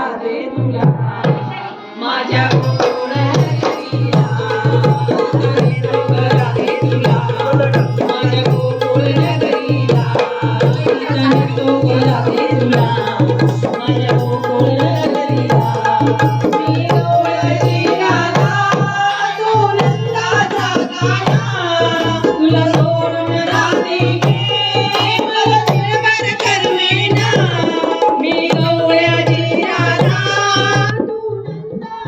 राधे तुला माझ्या गोकुळ नगरीला राधे तुला माझ्या गोकुळ नगरीला राधे तुला माझ्या गोकुळ नगरीला मी गवळणी राधा तू नंदाचा काना तुला सोडून राधे मला दिलभर करमेना मी गवळ्याची राधा तू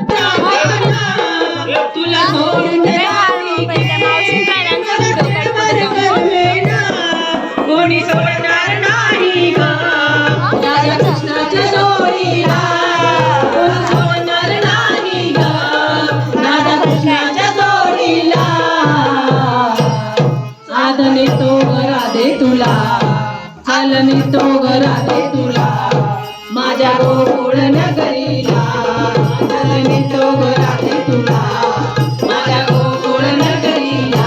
नंदाचा काना तुला सोडून राधे करमेना कोणी सोडणार नाही ग राधा कृष्णाच्या जोडीला कोणी सोडणार नाही ग राधा कृष्णाच्या जोडीला साधने तो ग राधे तुला चालने तो ग राधे तुला माझ्या गोकुळ नगरीला चालने तो ग राधे तुला माझ्या गोकुळ नगरीला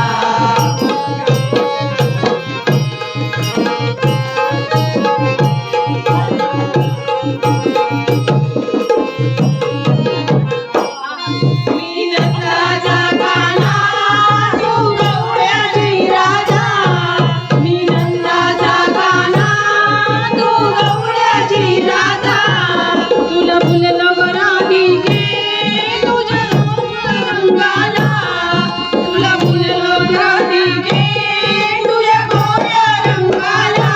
मी नंदाचा काना तू गवळ्याची राधा मी नंदाचा काना तू गवळ्याची राधा तुला फुललो ग राधिके तुझ्या रंगाला तुला फुललो राधिके तुझ्या गोऱ्या रंगाला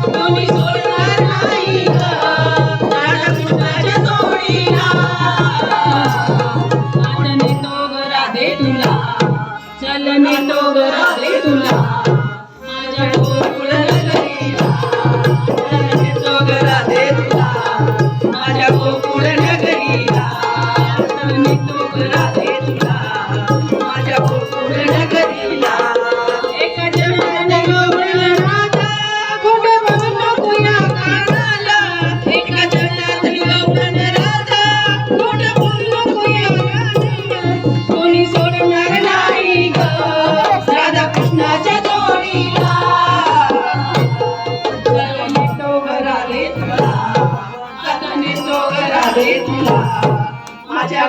कोणी सोडणार नाही ग राधा कृष्णाच्या जोडीला चलने तो ग राधे तुला चलने तो ग राधे तुला माझ्या गोकुळ नगरीला चलने तो ग राधे तुला माझ्या गोकुळ नगरीला चलने तो ग राधे तुला माझ्या गोकुळ नगरीला एक जण गवळण राधा गोड नको या कानाला एक जण गवळण राधा गोड नको या कानाला कोणी सोडणार नाही ग राधा कृष्णाच्या जोडीला चलने तो ग राधे तुला चलने तो ग राधे तुला माझ्या